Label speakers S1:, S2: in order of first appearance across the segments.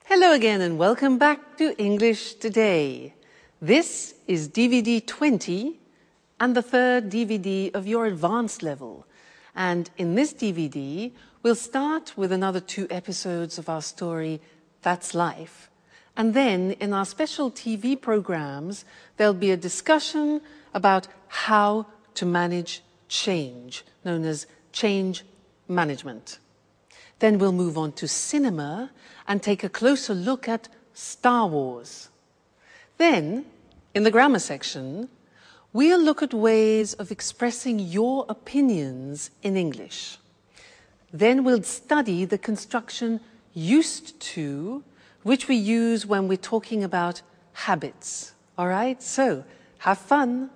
S1: Hello again and welcome back to English Today. This is DVD 20 and the third DVD of your advanced level. And in this DVD, we'll start with another 2 episodes of our story, That's Life. And then in our special TV programs, there'll be a discussion about how to manage change, known as change management. Then we'll move on to cinema and take a closer look at Star Wars. Then, in the grammar section, we'll look at ways of expressing your opinions in English. Then we'll study the construction used to, which we use when we're talking about habits. All right? So, have fun.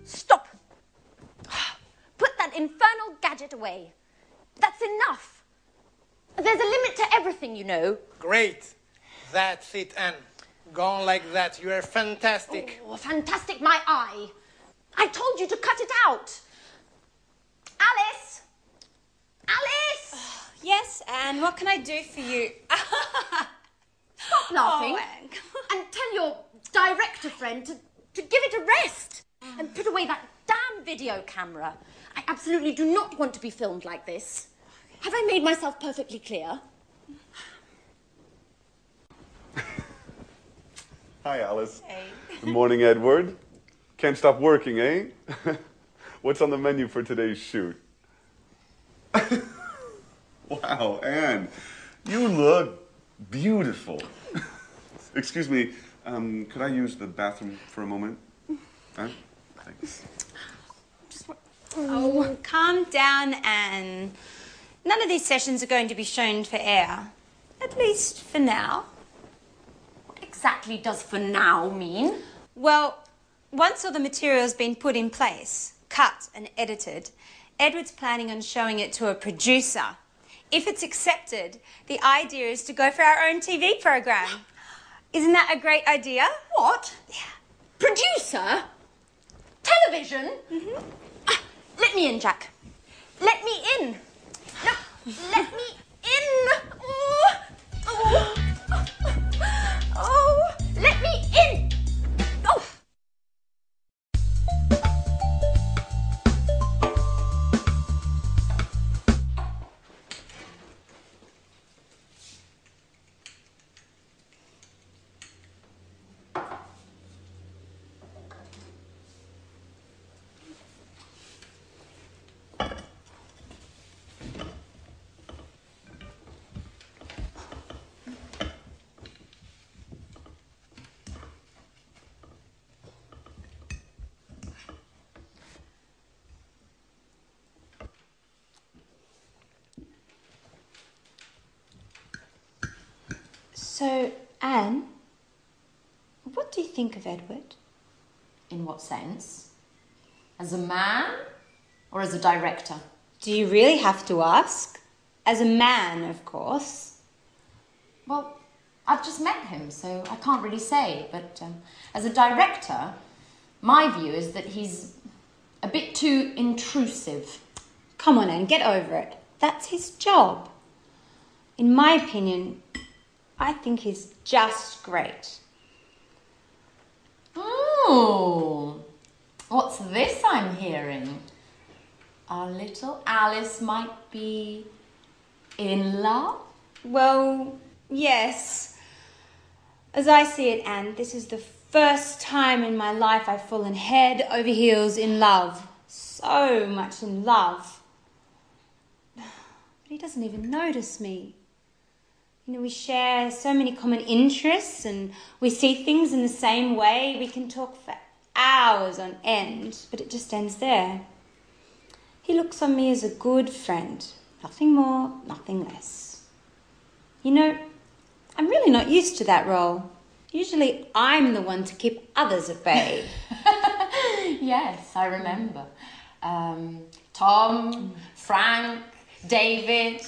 S2: Stop! Put that infernal gadget away. That's enough. There's a limit to everything, you know.
S3: Great. That's it, Anne. Go on like that. You are fantastic.
S2: Oh, fantastic, my eye. I told you to cut it out. Alice! Alice!
S4: Yes, Anne, what can I do for you?
S2: Stop laughing.
S4: Oh, Anne,
S2: and tell your director friend to give it a rest. And put away that damn video camera. I absolutely do not want to be filmed like this. Have I made myself perfectly clear?
S5: Hi, Alice.
S4: Hey.
S5: Good morning, Edward. Can't stop working, eh? What's on the menu for today's shoot? Wow, Anne, you look beautiful. Excuse me, could I use the bathroom for a moment? Anne? Thanks.
S4: Oh, calm down, Anne. None of these sessions are going to be shown for air. At least for now.
S2: What exactly does for now mean?
S4: Well, once all the material's been put in place, cut and edited, Edward's planning on showing it to a producer. If it's accepted, the idea is to go for our own TV program. Isn't that a great idea?
S2: What?
S4: Yeah.
S2: Producer? Television?
S4: Mm-hmm.
S2: Let me in, Jack. Let me in. No, let me in. Oh, oh, oh, let me in. Oh.
S4: So, Anne, what do you think of Edward?
S2: In what sense? As a man or as a director?
S4: Do you really have to ask? As a man, of course.
S2: Well, I've just met him, so I can't really say. But as a director, my view is that he's a bit too intrusive.
S4: Come on, Anne, get over it. That's his job. In my opinion, I think he's just great.
S2: Oh, what's this I'm hearing? Our little Alice might be in love?
S4: Well, yes. As I see it, Anne, this is the first time in my life I've fallen head over heels in love. So much in love. But he doesn't even notice me. You know, we share so many common interests and we see things in the same way. We can talk for hours on end, but it just ends there. He looks on me as a good friend. Nothing more, nothing less. You know, I'm really not used to that role. Usually I'm the one to keep others at bay.
S2: Yes, I remember. Tom, Frank, David.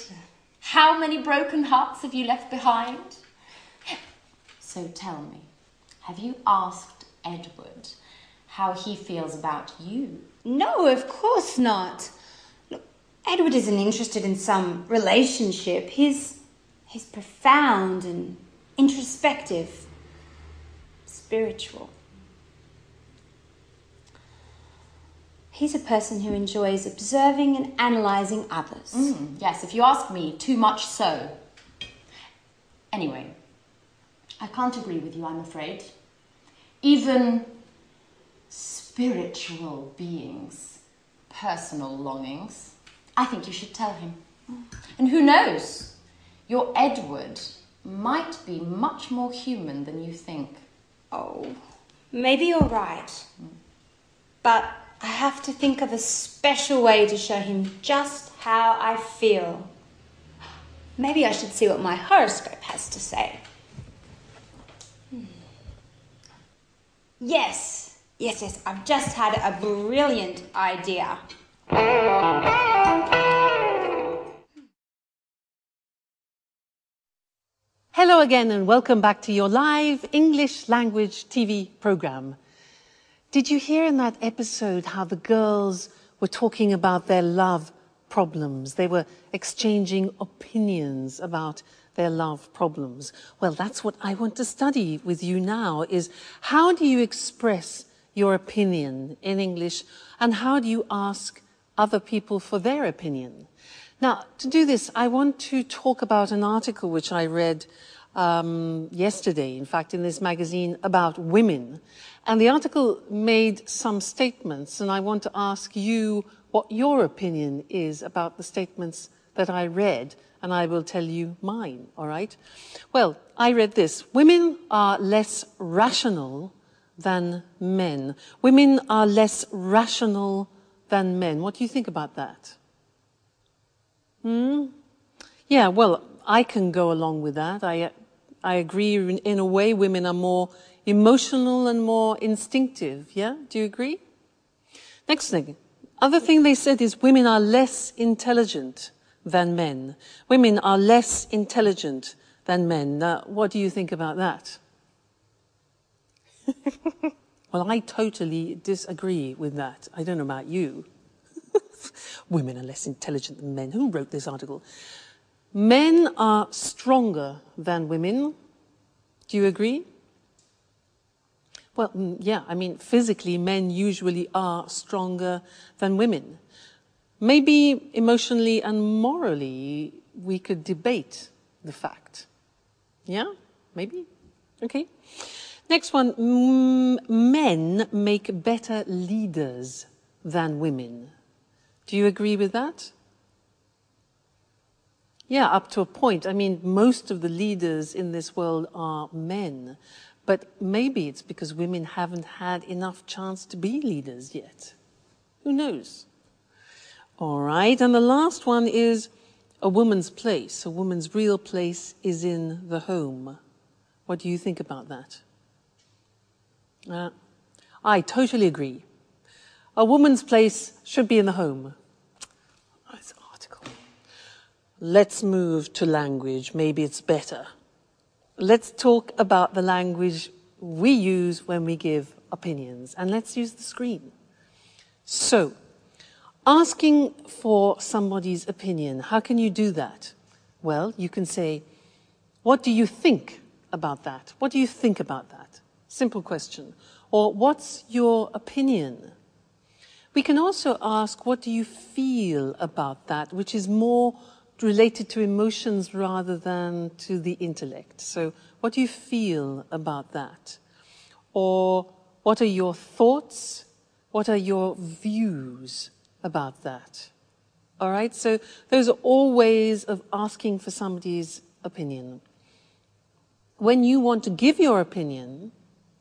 S2: How many broken hearts have you left behind? So tell me, have you asked Edward how he feels about you?
S4: No, of course not. Look, Edward isn't interested in some relationship. He's profound and introspective, spiritual. He's a person who enjoys observing and analysing others.
S2: Yes, if you ask me, too much so. Anyway, I can't agree with you, I'm afraid. Even spiritual beings, personal longings, I think you should tell him. And who knows, your Edward might be much more human than you think.
S4: Oh, maybe you're right. But I have to think of a special way to show him just how I feel. Maybe I should see what my horoscope has to say. Yes, I've just had a brilliant idea.
S1: Hello again and welcome back to your live English language TV program. Did you hear in that episode how the girls were talking about their love problems? They were exchanging opinions about their love problems. Well, that's what I want to study with you now, is how do you express your opinion in English and how do you ask other people for their opinion? Now, to do this, I want to talk about an article which I read yesterday, in fact, in this magazine about women. And the article made some statements, and I want to ask you what your opinion is about the statements that I read, and I will tell you mine, all right? Well, I read this. Women are less rational than men. Women are less rational than men. What do you think about that? Yeah, well, I can go along with that. I agree in a way women are more emotional and more instinctive. Yeah, do you agree? Next thing. Other thing they said is women are less intelligent than men. Women are less intelligent than men. Now, what do you think about that? Well, I totally disagree with that. I don't know about you. Women are less intelligent than men. Who wrote this article? Men are stronger than women. Do you agree? Well, yeah, I mean, physically, men usually are stronger than women. Maybe emotionally and morally, we could debate the fact. Yeah? Maybe? Okay. Next one. Men make better leaders than women. Do you agree with that? Yeah, up to a point. I mean, most of the leaders in this world are men. But maybe it's because women haven't had enough chance to be leaders yet. Who knows? All right, and the last one is a woman's place. A woman's real place is in the home. What do you think about that? I totally agree. A woman's place should be in the home. This article. Let's move to language. Maybe it's better. Let's talk about the language we use when we give opinions. And let's use the screen. So, asking for somebody's opinion, how can you do that? Well, you can say, what do you think about that? What do you think about that? Simple question. Or, what's your opinion? We can also ask, what do you feel about that, which is more related to emotions rather than to the intellect. So, what do you feel about that? Or, what are your thoughts? What are your views about that? All right, so those are all ways of asking for somebody's opinion. When you want to give your opinion,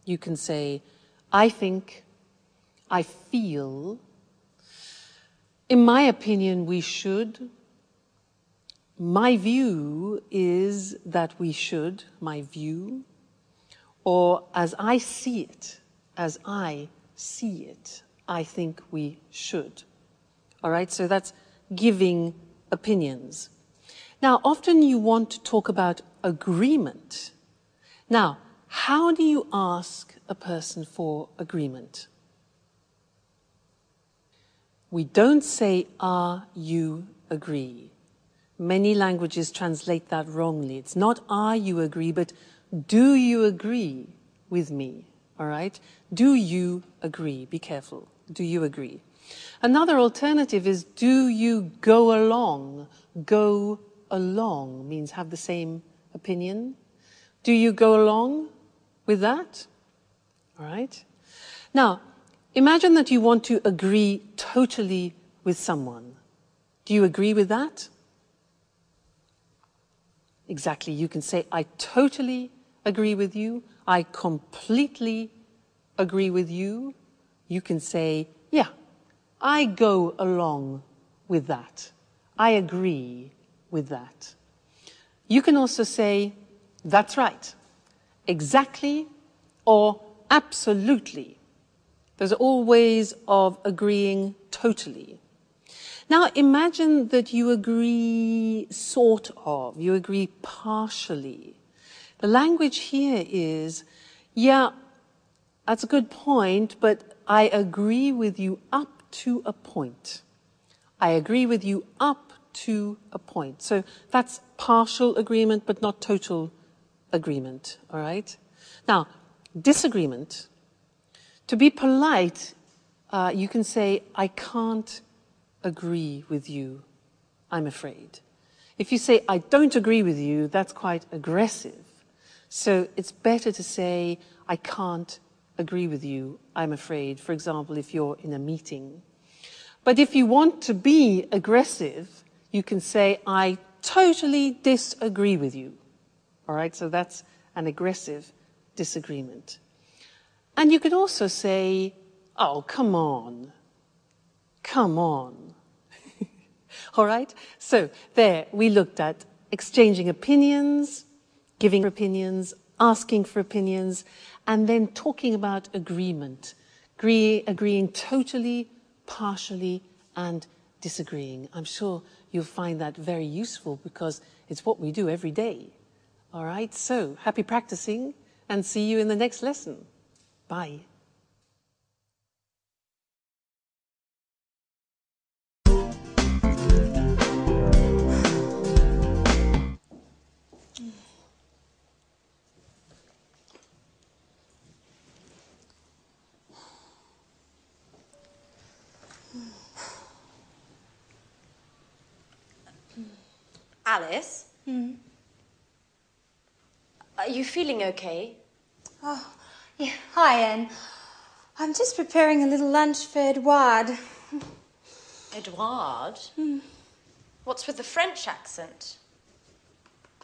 S1: you can say, I think, I feel, in my opinion, we should. My view is that we should, my view. Or as I see it, I think we should. All right, so that's giving opinions. Now, often you want to talk about agreement. Now, how do you ask a person for agreement? We don't say, "Are you agree?" Many languages translate that wrongly. It's not "are you agree," but "do you agree with me?" All right? Do you agree? Be careful. Do you agree? Another alternative is "do you go along?" Go along means have the same opinion. Do you go along with that? All right? Now, imagine that you want to agree totally with someone. Do you agree with that? Exactly. You can say, "I totally agree with you." "I completely agree with you." You can say, "Yeah, I go along with that. I agree with that." You can also say, "That's right," "exactly," or "absolutely." Those are all ways of agreeing totally. Now imagine that you agree sort of, you agree partially. The language here is, "Yeah, that's a good point, but I agree with you up to a point." I agree with you up to a point. So that's partial agreement, but not total agreement, all right? Now, disagreement. To be polite, you can say, "I can't agree with you, I'm afraid." If you say, "I don't agree with you," that's quite aggressive. So it's better to say, "I can't agree with you, I'm afraid," for example, if you're in a meeting. But if you want to be aggressive, you can say, "I totally disagree with you." All right, so that's an aggressive disagreement. And you could also say, "Oh, come on. Come on." All right? So there we looked at exchanging opinions, giving opinions, asking for opinions, and then talking about agreement, agreeing totally, partially, and disagreeing. I'm sure you'll find that very useful because it's what we do every day. All right? So happy practicing and see you in the next lesson. Bye.
S2: Alice? Are you feeling okay?
S4: Oh, yeah. Hi, Anne. I'm just preparing a little lunch for Edouard.
S2: Edouard? What's with the French accent?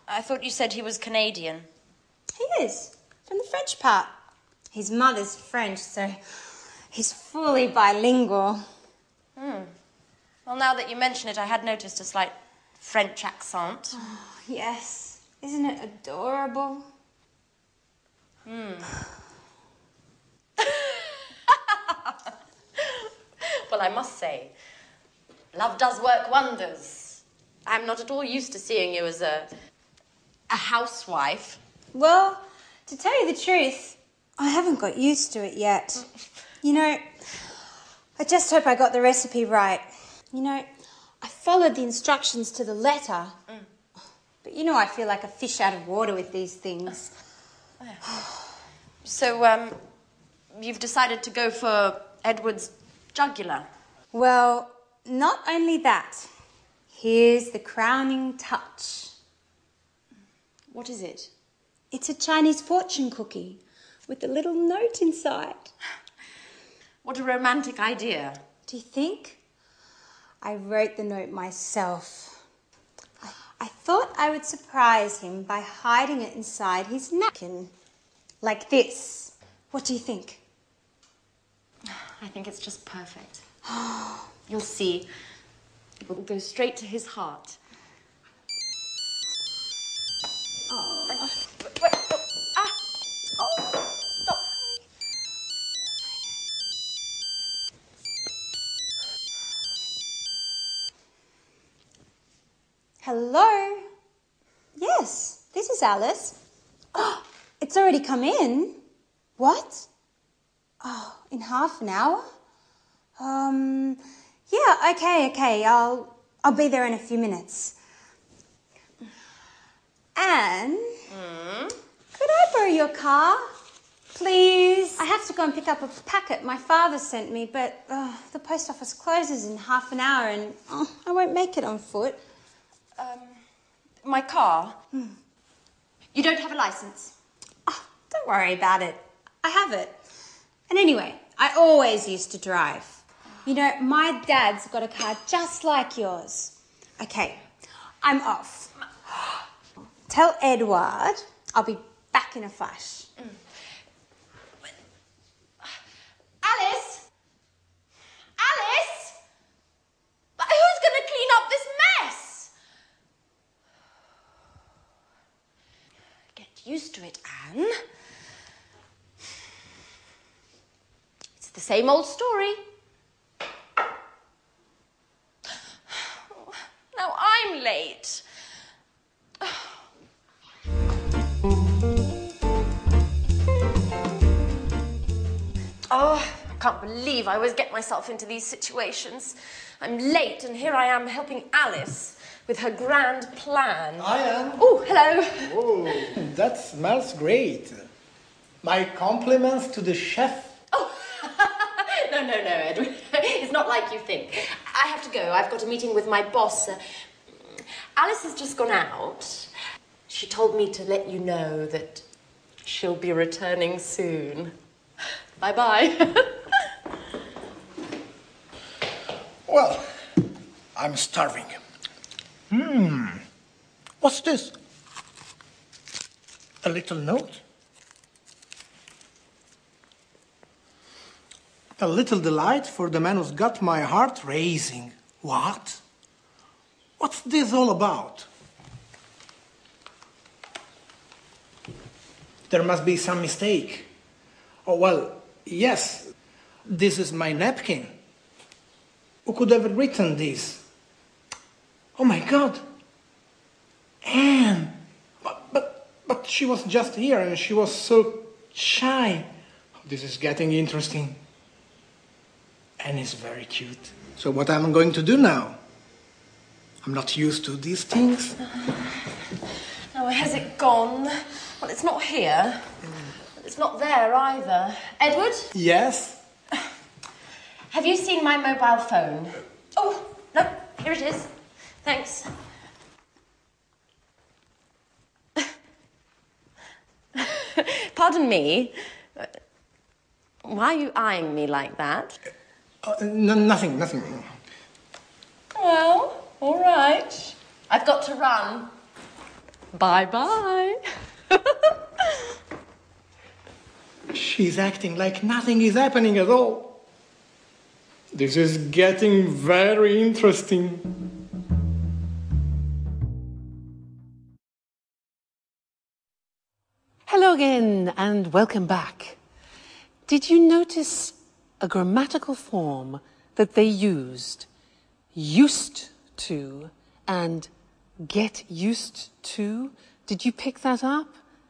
S2: I thought you said he was Canadian.
S4: He is, from the French part. His mother's French, so he's fully bilingual.
S2: Well, now that you mention it, I had noticed a slight French accent.
S4: Oh, yes. Isn't it adorable?
S2: Well, I must say, love does work wonders. I'm not at all used to seeing you as a housewife.
S4: Well, to tell you the truth, I haven't got used to it yet. You know, I just hope I got the recipe right. You know, I followed the instructions to the letter. But you know I feel like a fish out of water with these things.
S2: So, you've decided to go for Edward's jugular.
S4: Well, not only that. Here's the crowning touch.
S2: What is it?
S4: It's a Chinese fortune cookie with a little note inside.
S2: What a romantic idea.
S4: Do you think? I wrote the note myself. I thought I would surprise him by hiding it inside his napkin. Like this. What do you think?
S2: I think it's just perfect. You'll see. It will go straight to his heart.
S4: Oh.
S2: Wait, stop.
S4: Hello? Yes, this is Alice. Oh, It's already come in. What? Oh, in half an hour? Yeah, okay. I'll be there in a few minutes. Anne? Could I borrow your car? Please? I have to go and pick up a packet my father sent me, but the post office closes in half an hour and I won't make it on foot.
S2: My car? You don't have a license?
S4: Oh, don't worry about it. I have it. And anyway, I always used to drive. You know, my dad's got a car just like yours. Okay, I'm off. Tell Edward I'll be back in a flash.
S2: Alice? Alice? But who's going to clean up this mess? Get used to it, Anne. It's the same old story. Now I'm late. Oh, I can't believe I always get myself into these situations. I'm late and here I am helping Alice with her grand plan.
S3: I am.
S2: Oh, hello.
S3: Oh, that smells great. My compliments to the chef.
S2: Oh, no, Edward. It's not like you think. I have to go. I've got a meeting with my boss. Alice has just gone out. She told me to let you know that she'll be returning soon. Bye-bye.
S3: Well, I'm starving. What's this? A little note? A little delight for the man who's got my heart racing. What? What's this all about? There must be some mistake. Oh, well, yes, this is my napkin. Who could have written this? Oh my God! Anne! But she was just here and she was so shy. This is getting interesting. Anne is very cute. So what am I going to do now? I'm not used to these things.
S2: Now, where has it gone? Well, it's not here. It's not there either. Edward?
S3: Yes?
S2: Have you seen my mobile phone? Oh, no, here it is. Thanks. Pardon me. Why are you eyeing me like that?
S3: Nothing.
S2: Well, all right. I've got to run. Bye-bye.
S3: She's acting like nothing is happening at all. This is getting very interesting.
S1: Hello again and welcome back. Did you notice a grammatical form that they used to and get used to? Did you pick that up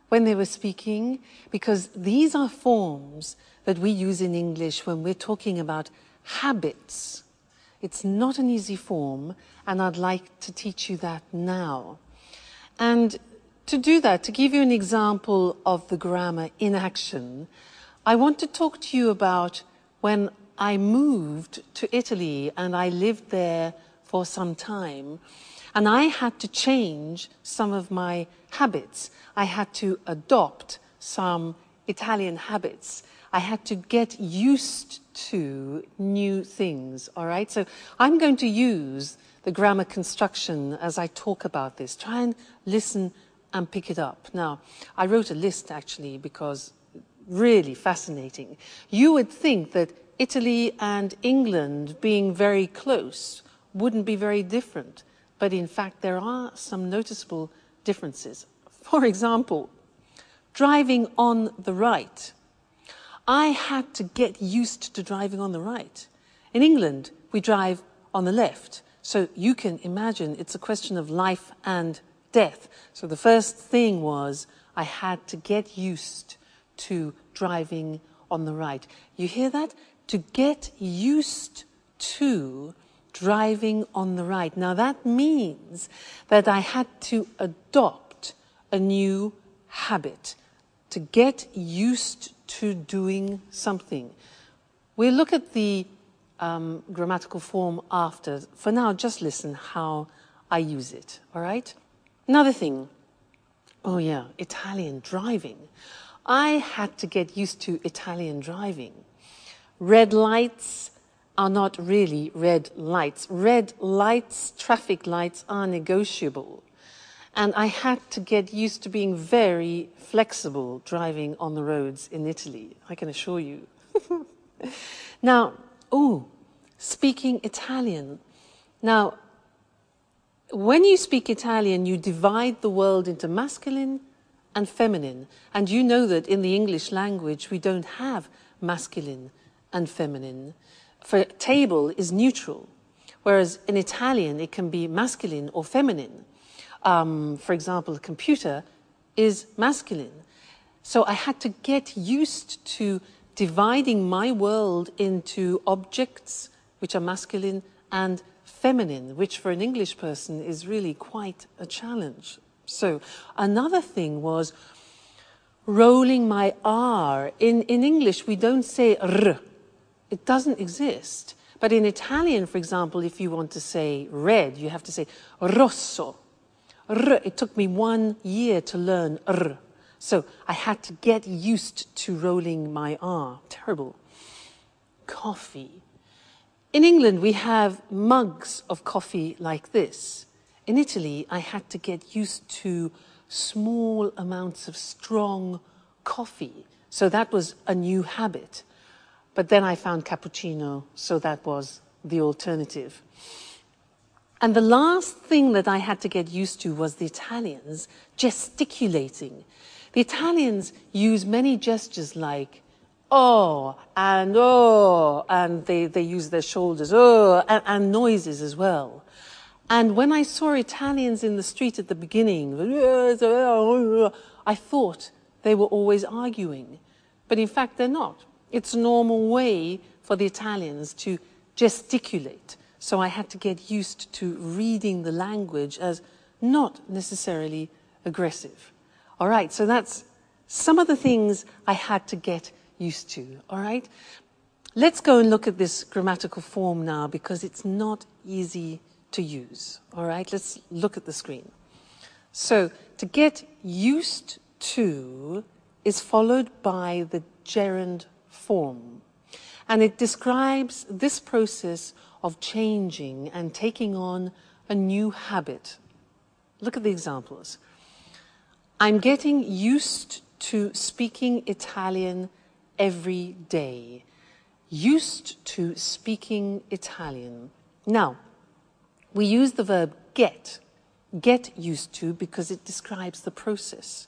S1: when they were speaking? Because these are forms that we use in English when we're talking about habits. It's not an easy form, and I'd like to teach you that now. And to do that, to give you an example of the grammar in action, I want to talk to you about when I moved to Italy and I lived there for some time, and I had to change some of my habits. I had to adopt some Italian habits. I had to get used to new things, all right? So I'm going to use the grammar construction as I talk about this. Try and listen and pick it up. Now, I wrote a list actually because really fascinating. You would think that Italy and England being very close wouldn't be very different, but in fact there are some noticeable differences. For example, driving on the right. I had to get used to driving on the right. In England, we drive on the left. So you can imagine it's a question of life and death. So the first thing was I had to get used to driving on the right. You hear that? To get used to driving on the right. Now that means that I had to adopt a new habit, to get used to doing something. We'll look at the grammatical form after. For now, just listen how I use it, all right? Another thing. Oh yeah, Italian driving. I had to get used to Italian driving. Red lights are not really red lights. Red lights, traffic lights, are negotiable. And I had to get used to being very flexible driving on the roads in Italy, I can assure you. Now, speaking Italian. Now, when you speak Italian, you divide the world into masculine and feminine. And you know that in the English language, we don't have masculine and feminine. For table is neutral, whereas in Italian, it can be masculine or feminine. For example, a computer is masculine. So I had to get used to dividing my world into objects, which are masculine, and feminine, which for an English person is really quite a challenge. So another thing was rolling my R. In English, we don't say R. It doesn't exist. But in Italian, for example, if you want to say red, you have to say rosso. R. It took me 1 year to learn R. So I had to get used to rolling my R. Terrible. Coffee. In England, we have mugs of coffee like this. In Italy, I had to get used to small amounts of strong coffee. So that was a new habit. But then I found cappuccino, so that was the alternative. And the last thing that I had to get used to was the Italians gesticulating. The Italians use many gestures like oh, and they use their shoulders, oh, and noises as well. And when I saw Italians in the street at the beginning, I thought they were always arguing. But in fact, they're not. It's a normal way for the Italians to gesticulate. So I had to get used to reading the language as not necessarily aggressive. All right, so that's some of the things I had to get used to, all right? Let's go and look at this grammatical form now because it's not easy to use, all right? Let's look at the screen. So to get used to is followed by the gerund form. And it describes this process of changing and taking on a new habit. Look at the examples. I'm getting used to speaking Italian every day. Used to speaking Italian. Now, we use the verb get used to, because it describes the process.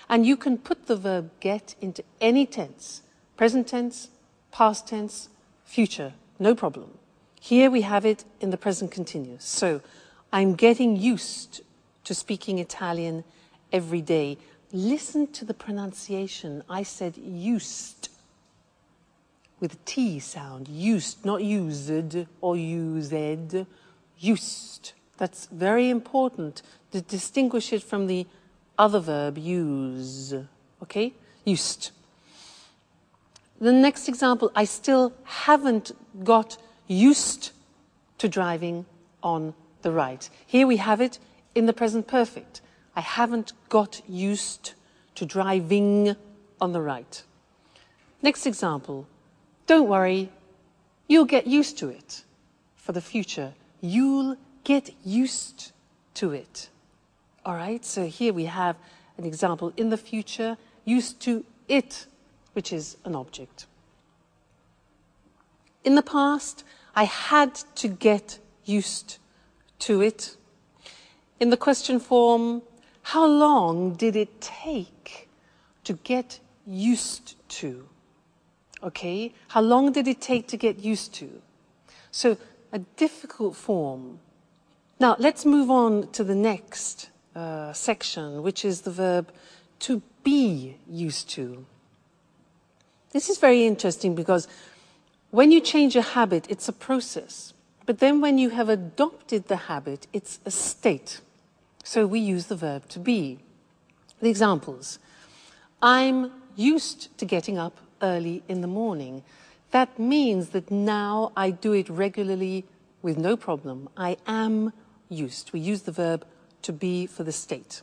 S1: And you can put the verb get into any tense, present tense, past tense, future, no problem. Here we have it in the present continuous. So, I'm getting used to speaking Italian every day. Listen to the pronunciation. I said used with a T sound. Used, not used or used. Used. That's very important to distinguish it from the other verb, use. Okay? Used. The next example, I still haven't got used to driving on the right. Here we have it in the present perfect. I haven't got used to driving on the right. Next example, don't worry, you'll get used to it. For the future, you'll get used to it. All right, so here we have an example in the future, used to it, which is an object. In the past, I had to get used to it. In the question form, how long did it take to get used to? Okay, how long did it take to get used to? So, a difficult form. Now, let's move on to the next section, which is the verb to be used to. This is very interesting because when you change a habit, it's a process. But then when you have adopted the habit, it's a state. So we use the verb to be. The examples. I'm used to getting up early in the morning. That means that now I do it regularly with no problem. I am used. We use the verb to be for the state.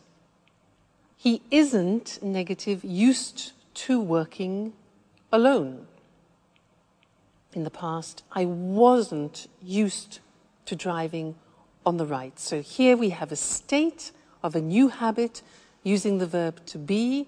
S1: He isn't, negative, used to working alone. In the past, I wasn't used to driving on the right. So here we have a state of a new habit using the verb to be.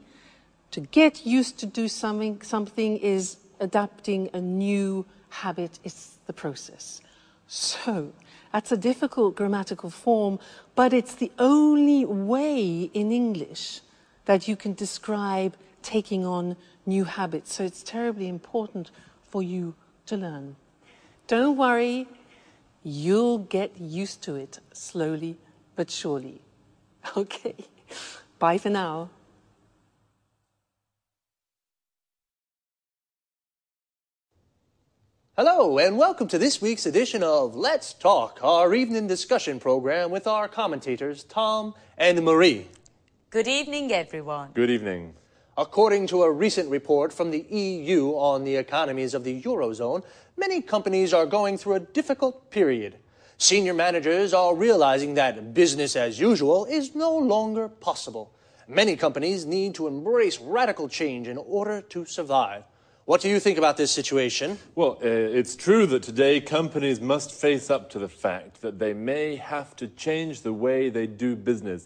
S1: To get used to do something is adapting a new habit. It's the process. So that's a difficult grammatical form, but it's the only way in English that you can describe taking on new habits. So it's terribly important for you to learn. Don't worry, you'll get used to it slowly but surely. Okay, bye for now.
S6: Hello, and welcome to this week's edition of Let's Talk, our evening discussion program with our commentators, Tom and Marie.
S7: Good evening, everyone.
S8: Good evening.
S6: According to a recent report from the EU on the economies of the Eurozone, many companies are going through a difficult period. Senior managers are realizing that business as usual is no longer possible. Many companies need to embrace radical change in order to survive. What do you think about this situation?
S8: Well, it's true that today companies must face up to the fact that they may have to change the way they do business.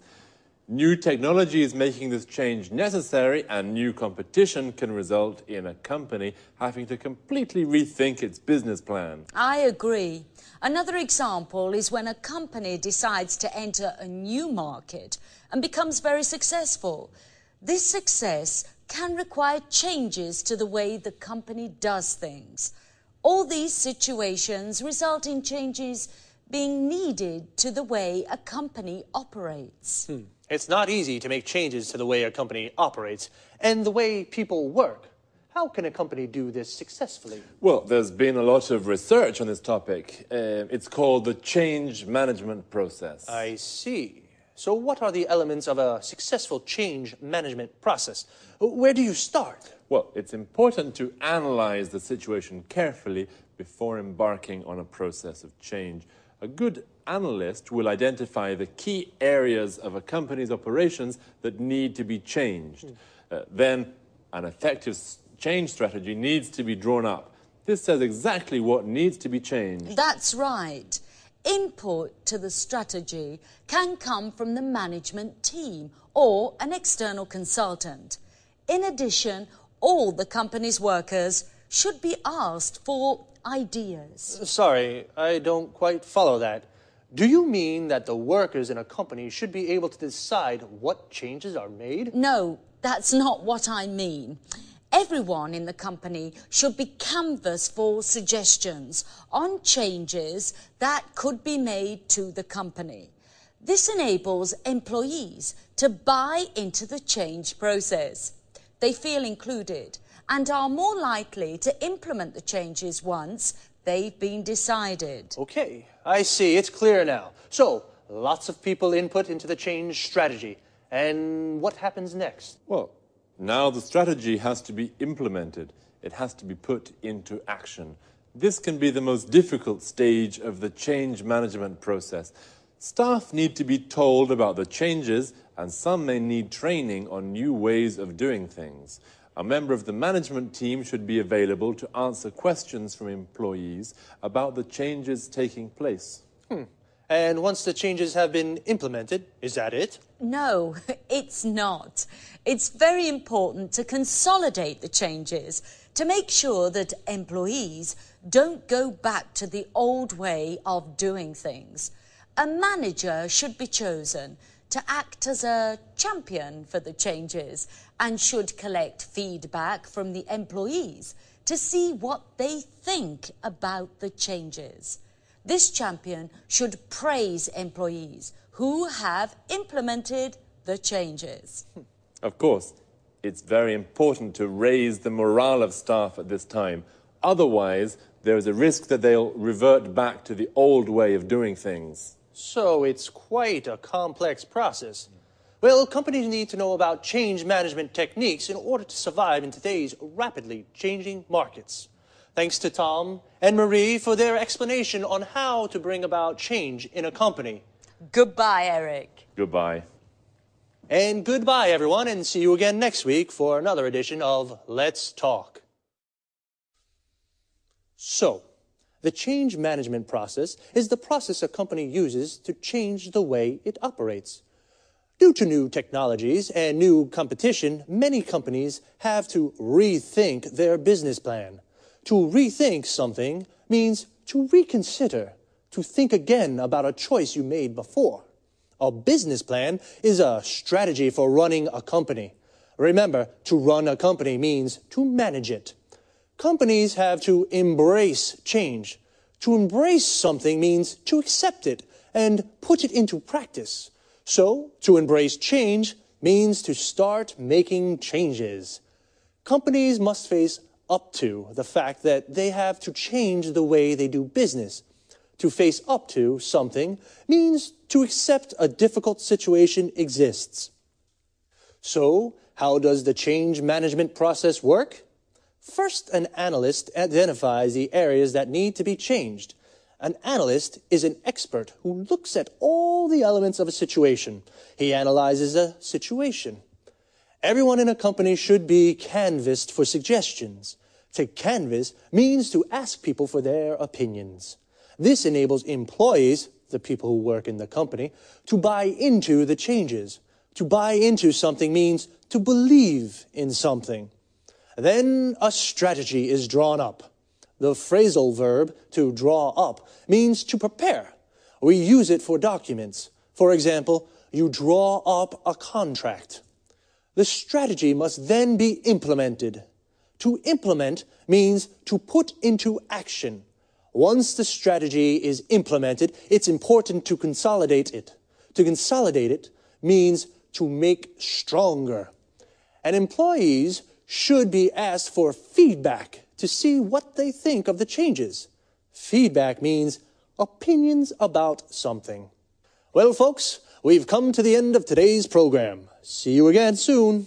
S8: New technology is making this change necessary, and new competition can result in a company having to completely rethink its business plan.
S7: I agree. Another example is when a company decides to enter a new market and becomes very successful. This success can require changes to the way the company does things. All these situations result in changes being needed to the way a company operates.
S6: It's not easy to make changes to the way a company operates and the way people work. How can a company do this successfully?
S8: Well, there's been a lot of research on this topic. It's called the change management process.
S6: I see. So what are the elements of a successful change management process? Where do you start?
S8: Well, it's important to analyze the situation carefully before embarking on a process of change. A good analyst will identify the key areas of a company's operations that need to be changed. Then an effective change strategy needs to be drawn up. This says exactly what needs to be changed.
S7: That's right. Input to the strategy can come from the management team or an external consultant. In addition, all the company's workers should be asked for ideas.
S6: Sorry, I don't quite follow that. Do you mean that the workers in a company should be able to decide what changes are made?
S7: No, that's not what I mean. Everyone in the company should be canvassed for suggestions on changes that could be made to the company. This enables employees to buy into the change process. They feel included and are more likely to implement the changes once they've been decided.
S6: Okay, I see. It's clear now. So, lots of people input into the change strategy. And what happens next?
S8: Well, now the strategy has to be implemented. It has to be put into action. This can be the most difficult stage of the change management process. Staff need to be told about the changes, and some may need training on new ways of doing things. A member of the management team should be available to answer questions from employees about the changes taking place.
S6: And once the changes have been implemented, is that it?
S7: No, it's not. It's very important to consolidate the changes to make sure that employees don't go back to the old way of doing things. A manager should be chosen to act as a champion for the changes and should collect feedback from the employees to see what they think about the changes. This champion should praise employees who have implemented the changes.
S8: Of course, It's very important to raise the morale of staff at this time. Otherwise, there is a risk that they'll revert back to the old way of doing things.
S6: So it's quite a complex process. Well, companies need to know about change management techniques in order to survive in today's rapidly changing markets. Thanks to Tom and Marie for their explanation on how to bring about change in a company.
S7: Goodbye, Eric.
S8: Goodbye.
S6: And goodbye, everyone, and see you again next week for another edition of Let's Talk. So, the change management process is the process a company uses to change the way it operates. Due to new technologies and new competition, many companies have to rethink their business plan. To rethink something means to reconsider, to think again about a choice you made before. A business plan is a strategy for running a company. Remember, to run a company means to manage it. Companies have to embrace change. To embrace something means to accept it and put it into practice. So, to embrace change means to start making changes. Companies must face up to the fact that they have to change the way they do business. To face up to something means to accept a difficult situation exists. So, how does the change management process work? First, an analyst identifies the areas that need to be changed. An analyst is an expert who looks at all the elements of a situation. He analyzes a situation. Everyone in a company should be canvassed for suggestions. To canvass means to ask people for their opinions. This enables employees, the people who work in the company, to buy into the changes. To buy into something means to believe in something. Then a strategy is drawn up. The phrasal verb to draw up means to prepare. We use it for documents. For example, you draw up a contract. The strategy must then be implemented. To implement means to put into action. Once the strategy is implemented, it's important to consolidate it. To consolidate it means to make stronger. And employees should be asked for feedback to see what they think of the changes. Feedback means opinions about something. Well, folks, we've come to the end of today's program. See you again soon.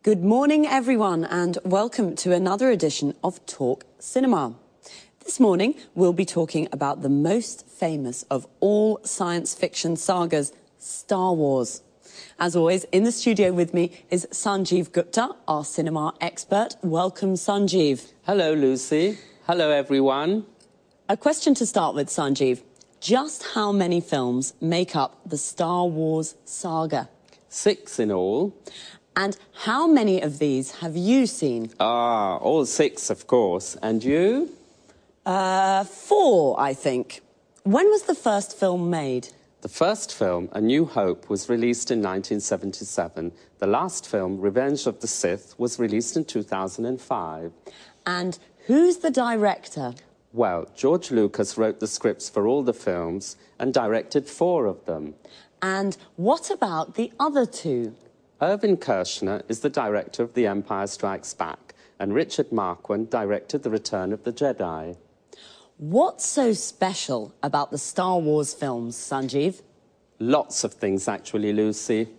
S9: Good morning, everyone, and welcome to another edition of Talk Cinema. This morning, we'll be talking about the most famous of all science fiction sagas, Star Wars. As always, in the studio with me is Sanjeev Gupta, our cinema expert. Welcome, Sanjeev.
S10: Hello, Lucy. Hello, everyone.
S9: A question to start with, Sanjeev. Just how many films make up the Star Wars saga?
S10: 6 in all.
S9: And how many of these have you seen?
S10: All 6, of course. And you?
S9: 4, I think. When was the first film made?
S10: The first film, A New Hope, was released in 1977. The last film, Revenge of the Sith, was released in 2005.
S9: And who's the director?
S10: Well, George Lucas wrote the scripts for all the films and directed 4 of them.
S9: And what about the other 2?
S10: Irvin Kershner is the director of The Empire Strikes Back, and Richard Marquand directed The Return of the Jedi.
S9: What's so special about the Star Wars films, Sanjeev?
S10: Lots of things, actually, Lucy.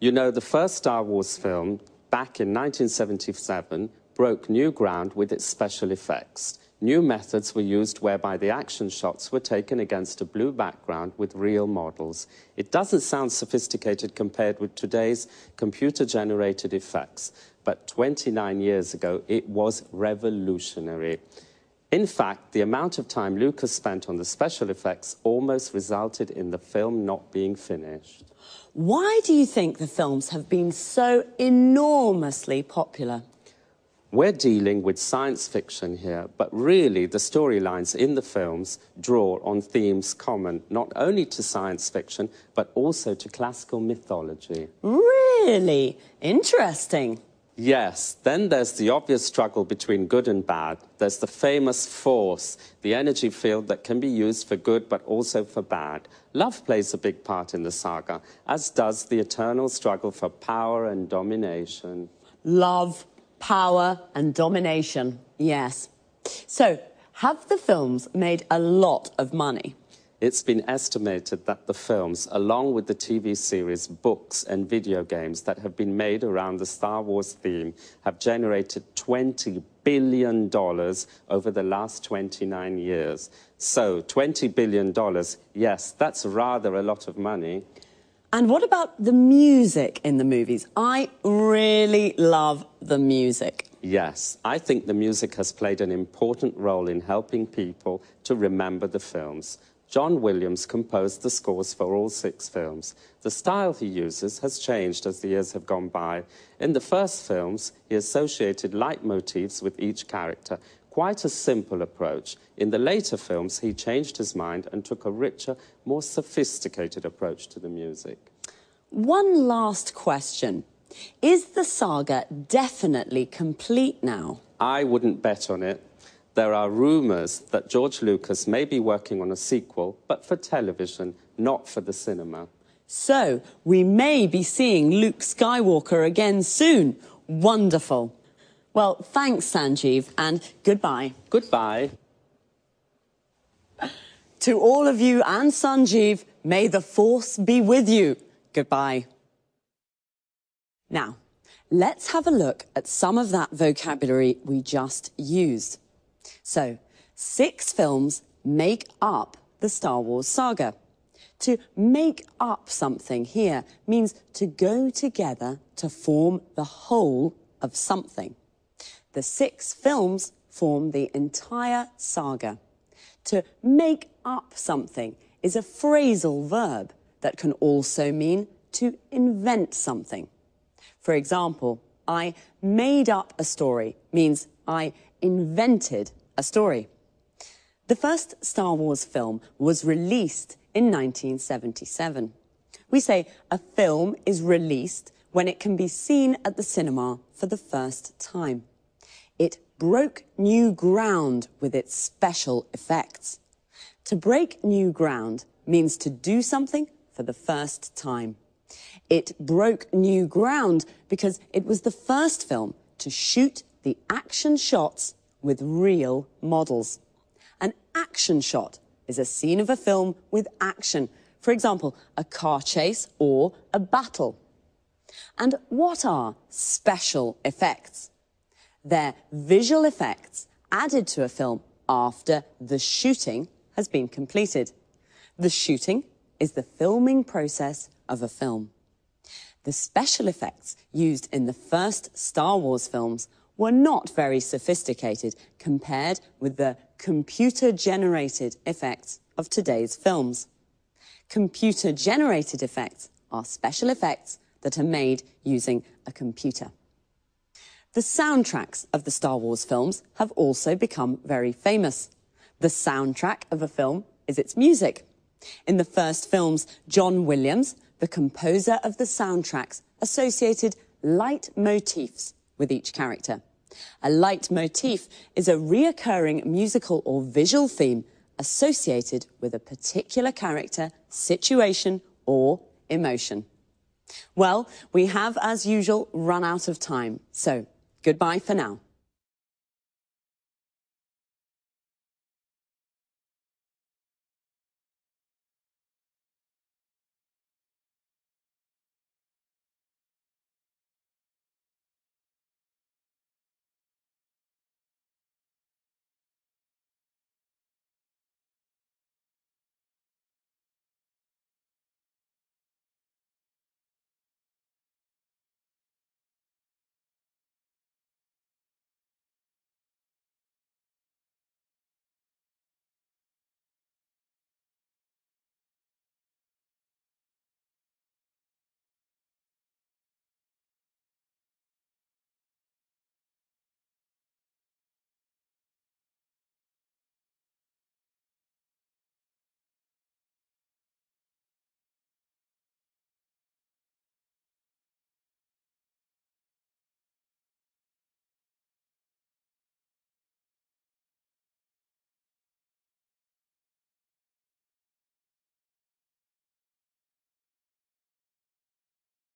S10: You know, the first Star Wars film, back in 1977, broke new ground with its special effects. New methods were used whereby the action shots were taken against a blue background with real models. It doesn't sound sophisticated compared with today's computer-generated effects, but 29 years ago, it was revolutionary. In fact, the amount of time Lucas spent on the special effects almost resulted in the film not being finished.
S9: Why do you think the films have been so enormously popular?
S10: We're dealing with science fiction here, but really the storylines in the films draw on themes common not only to science fiction, but also to classical mythology.
S9: Really? Interesting.
S10: Yes, then there's the obvious struggle between good and bad. There's the famous force, the energy field that can be used for good but also for bad. Love plays a big part in the saga, as does the eternal struggle for power and domination.
S9: Love, power and domination, yes. So, have the films made a lot of money?
S10: It's been estimated that the films, along with the TV series, books and video games that have been made around the Star Wars theme, have generated $20 billion over the last 29 years. So, $20 billion, yes, that's rather a lot of money.
S9: And what about the music in the movies? I really love the music.
S10: Yes, I think the music has played an important role in helping people to remember the films. John Williams composed the scores for all 6 films. The style he uses has changed as the years have gone by. In the first films, he associated leitmotifs with each character, quite a simple approach. In the later films, he changed his mind and took a richer, more sophisticated approach to the music.
S9: One last question. Is the saga definitely complete now?
S10: I wouldn't bet on it. There are rumours that George Lucas may be working on a sequel, but for television, not for the cinema.
S9: So, we may be seeing Luke Skywalker again soon. Wonderful. Well, thanks, Sanjeev, and goodbye.
S10: Goodbye.
S9: To all of you and Sanjeev, may the Force be with you. Goodbye. Now, let's have a look at some of that vocabulary we just used. So, 6 films make up the Star Wars saga. To make up something here means to go together to form the whole of something. The 6 films form the entire saga. To make up something is a phrasal verb that can also mean to invent something. For example, I made up a story means I invented a story. The first Star Wars film was released in 1977. We say a film is released when it can be seen at the cinema for the first time. It broke new ground with its special effects. To break new ground means to do something for the first time. It broke new ground because it was the first film to shoot the action shots with real models. An action shot is a scene of a film with action. For example, a car chase or a battle. And what are special effects? They're visual effects added to a film after the shooting has been completed. The shooting is the filming process of a film. The special effects used in the first Star Wars films were not very sophisticated compared with the computer-generated effects of today's films. Computer-generated effects are special effects that are made using a computer. The soundtracks of the Star Wars films have also become very famous. The soundtrack of a film is its music. In the first films, John Williams, the composer of the soundtracks, associated leitmotifs with each character. A leitmotif is a reoccurring musical or visual theme associated with a particular character, situation, or emotion. Well, we have, as usual, run out of time, so goodbye for now.